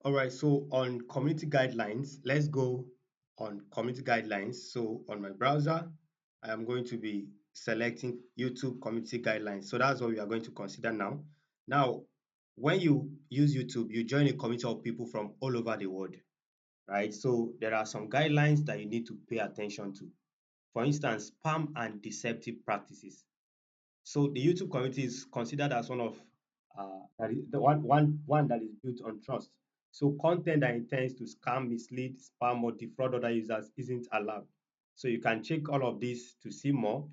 All right, so on community guidelines, let's go on community guidelines. So on my browser, I am going to be selecting YouTube community guidelines. So that's what we are going to consider now. Now, when you use YouTube, you join a community of people from all over the world, right? So there are some guidelines that you need to pay attention to. For instance, spam and deceptive practices. So the YouTube community is considered as one of that is the one that is built on trust. So content that intends to scam, mislead, spam, or defraud other users isn't allowed. So you can check all of this to see more.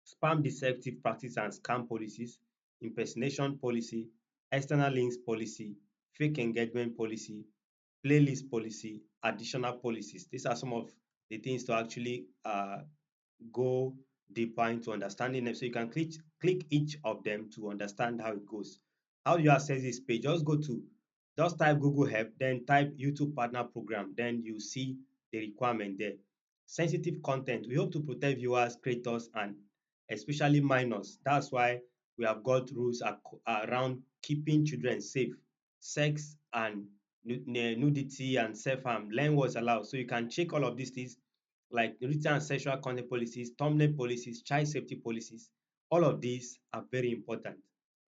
Spam deceptive practice and scam policies, impersonation policy, external links policy, fake engagement policy, playlist policy, additional policies. These are some of the things to actually go deeper into understanding them. So you can click each of them to understand how it goes. How do you access this page? Just type Google Help, then type YouTube Partner Program, then you see the requirement there. Sensitive content. We hope to protect viewers, creators, and especially minors. That's why we have got rules around keeping children safe. Sex and nudity and self-harm. Learn what's allowed. So you can check all of these things like nudity and sexual content policies, thumbnail policies, child safety policies. All of these are very important,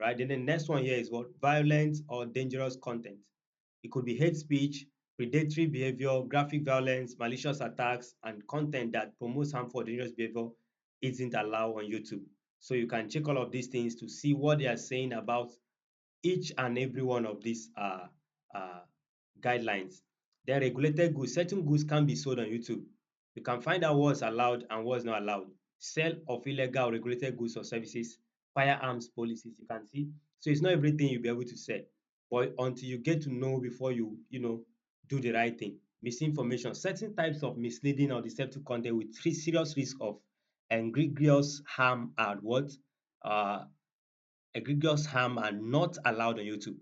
right? Then the next one here is what? Violent or dangerous content. It could be hate speech, predatory behavior, graphic violence, malicious attacks, and content that promotes harmful or dangerous behavior isn't allowed on YouTube. So you can check all of these things to see what they are saying about each and every one of these uh, guidelines. Then regulated goods. Certain goods can be sold on YouTube. You can find out what's allowed and what's not allowed. Sale of illegal or regulated goods or services, firearms policies, you can see. So it's not everything you'll be able to sell. But until you get to know before you do the right thing. Misinformation. Certain types of misleading or deceptive content with serious risk of egregious harm are what? Uh, Egregious harm are not allowed on YouTube.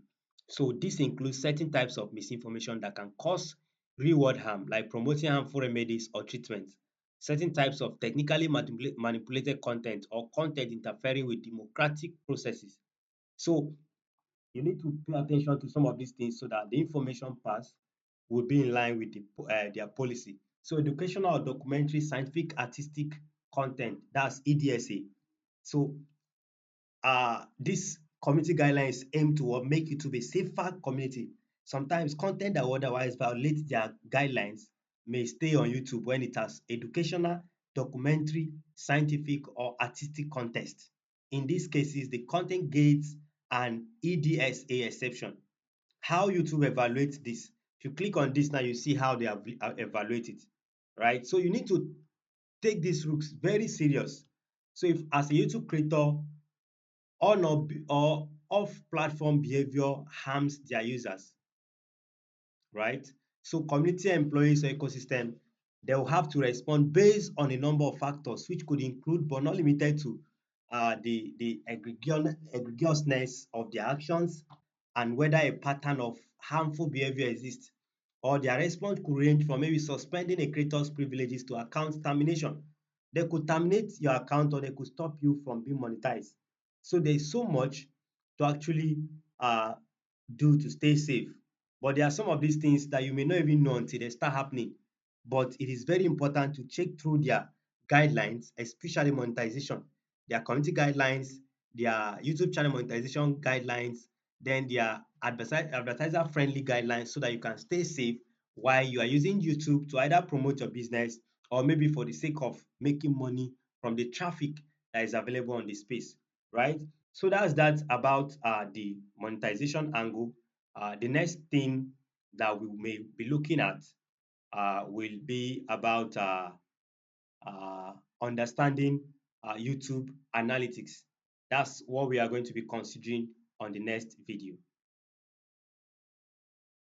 So this includes certain types of misinformation that can cause real-world harm, like promoting harmful remedies or treatments, certain types of technically manipulated content or content interfering with democratic processes. So you need to pay attention to some of these things so that the information passed will be in line with their policy. So educational or documentary, scientific, artistic content, that's EDSA. So this community guidelines aim to make it to be safer community. Sometimes content that would otherwise violate their guidelines may stay on YouTube when it has educational, documentary, scientific, or artistic context. In these cases, the content gets an EDSA exception. How YouTube evaluates this? If you click on this now, you see how they have evaluate it, right? So you need to take these rules very serious. So if as a YouTube creator on or off-platform behavior harms their users, right? So community employees or ecosystem, they will have to respond based on a number of factors, which could include but not limited to the egregiousness of their actions and whether a pattern of harmful behavior exists. Or their response could range from maybe suspending a creator's privileges to account termination. They could terminate your account or they could stop you from being monetized. So there's so much to actually uh, do to stay safe. But there are some of these things that you may not even know until they start happening. But it is very important to check through their guidelines, especially monetization, their community guidelines, their YouTube channel monetization guidelines, then their advertiser friendly guidelines so that you can stay safe while you are using YouTube to either promote your business or maybe for the sake of making money from the traffic that is available on the space, right? So that's that about the monetization angle. The next thing that we may be looking at will be about uh, understanding YouTube analytics. That's what we are going to be considering on the next video.